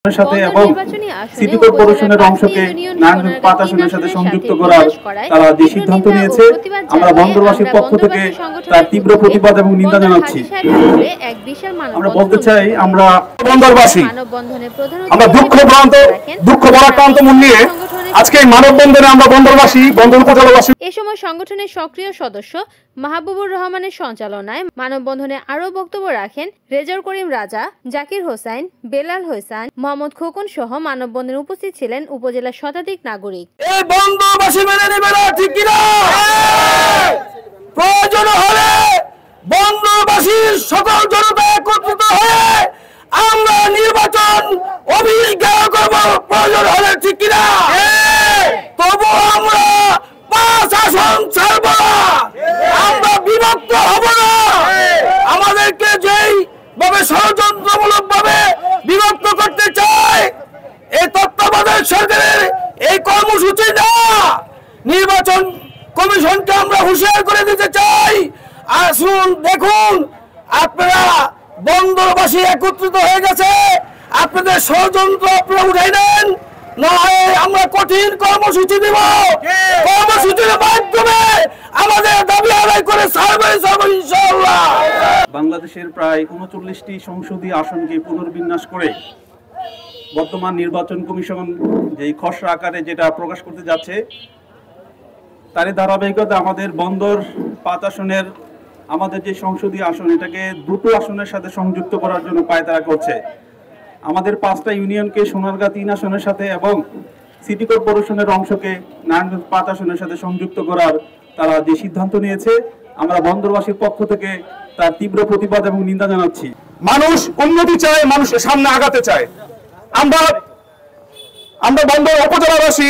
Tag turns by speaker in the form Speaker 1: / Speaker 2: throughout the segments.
Speaker 1: সাথে এবং সিটি কর্পোরেশনের অংশকে নারায়ণগঞ্জ পাঁচ আসনের সাথে সংযুক্ত করার তারা যে সিদ্ধান্ত নিয়েছে, আমরা বন্দরবাসীর পক্ষ থেকে তার তীব্র প্রতিবাদ এবং নিন্দা জানাচ্ছি। আমরা বলতে চাই, আমরা বন্দরবাসী আমরা দুঃখ ভারাক্রান্ত মন নিয়ে আজকে মানববন্ধনে আমরা বন্দরবাসী বন্দর উপজেলাবাসী।
Speaker 2: এ সময় সংগঠনের সক্রিয় সদস্য মাহবুবুর রহমানের সঞ্চালনায় মানববন্ধনে আরো বক্তব্য রাখেন রেজাউল করিম রাজা, জাকির হোসেন, বেলাল হোসেন, মোহাম্মদ খোকন সহ মানববন্ধনে উপস্থিত ছিলেন উপজেলার শতাধিক নাগরিক।
Speaker 3: এই বন্দরবাসী মেনে নেবে না, ঠিক কিনা? প্রয়োজন হলে বন্দরবাসীর সকল জনতা একত্রিত হয়ে আমরা নির্বাচন অভিজ্ঞতা করব, প্রয়োজন হলে, ঠিক কিনা? তবু আমরা 5 আসন ছাড়ব না, আমরা বিভক্ত হব না। আমাদেরকে যেই ভাবে ষড়যন্ত্রমূলক ভাবে বিভক্ত করতে চায় এই তত্ত্বাবধায়ক সরকারের এই কর্মসূচি না, নির্বাচন কমিশনকে আমরা হুঁশিয়ার করে দিতে চাই। আসুন, দেখুন, আপনারা বন্দরবাসী একত্রিত হয়ে গেছে, আপনাদের ষড়যন্ত্র আপনারা উঠাই নেন, নয় আমরা কঠিন কর্মসূচি দিব। কর্মসূচির মাধ্যমে আমাদের দাবি আদায় করে ছাড়বে ইনশাআল্লাহ।
Speaker 1: বাংলাদেশের প্রায় 39টি সংসদীয় আসনকে পুনর্বিন্যাস করে বর্তমান নির্বাচন কমিশন যেই খসড়া আকারে যেটা প্রকাশ করতে যাচ্ছে, তারই ধারাবাহিকতা আমাদের বন্দর 5 আসনের আমাদের যে সংসদীয় আসন, এটাকে 2টো আসনের সাথে সংযুক্ত করার জন্য পায়তারা করছে। আমাদের 5টা ইউনিয়নকে সোনারগাঁ 3 আসনের সাথে এবং সিটি কর্পোরেশনের অংশকে নারায়ণগঞ্জ 5 আসনের সাথে সংযুক্ত করার তারা যে সিদ্ধান্ত নিয়েছে, আমরা বন্দরবাসীর পক্ষ থেকে তার তীব্র প্রতিবাদ এবং নিন্দা জানাচ্ছি।
Speaker 3: মানুষ উন্নতি চায়, মানুষ সামনে আগাতে চায়। আমরা বন্দর উপজেলাবাসী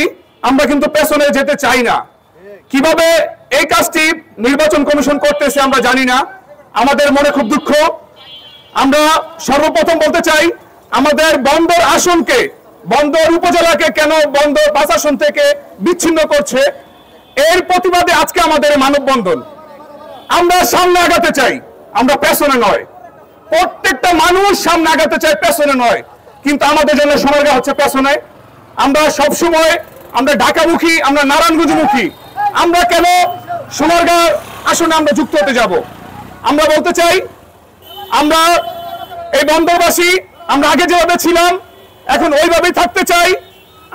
Speaker 3: আমরা কিন্তু পেছনে যেতে চাই না। কিভাবে এই কাজটি নির্বাচন কমিশন করতেছে আমরা জানি না, আমাদের মনে খুব দুঃখ। আমরা সর্বপ্রথম বলতে চাই, আমাদের বন্দর আসনকে, বন্দর উপজেলাকে কেন বন্দর 5 আসন থেকে বিচ্ছিন্ন করছে, এর প্রতিবাদে আজকে আমাদের মানববন্ধন। আমরা সামনে আগাতে চাই, আমরা পেছনে নয়। প্রত্যেকটা মানুষ সামনে আগাতে চাই, পেছনে নয়। কিন্তু আমাদের জন্য সোনারগাঁ হচ্ছে পেছনে। আমরা সবসময় আমরা ঢাকামুখী, আমরা নারায়ণগঞ্জমুখী। আমরা কেন সোনারগাঁ আসনে আমরা যুক্ত হতে যাব? আমরা বলতে চাই, আমরা এই বন্দরবাসী আমরা আগে যেভাবে ছিলাম এখন ওইভাবেই থাকতে চাই।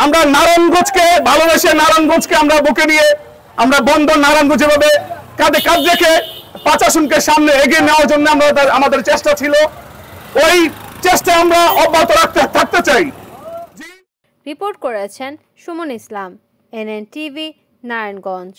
Speaker 3: আমরা নারায়ণগঞ্জকে ভালোবেসে, নারায়ণগঞ্জকে আমরা বুকে নিয়ে আমরা বন্দর নারায়ণগঞ্জ যেভাবে কাঁধে কাঁধ রেখে 5 আসনকে সামনে এগিয়ে নেওয়ার জন্য আমাদের চেষ্টা ছিল, ওই চেষ্টা আমরা অব্যাহত থাকতে চাই।
Speaker 2: রিপোর্ট করেছেন সুমন ইসলাম, NN TV, নারায়ণগঞ্জ।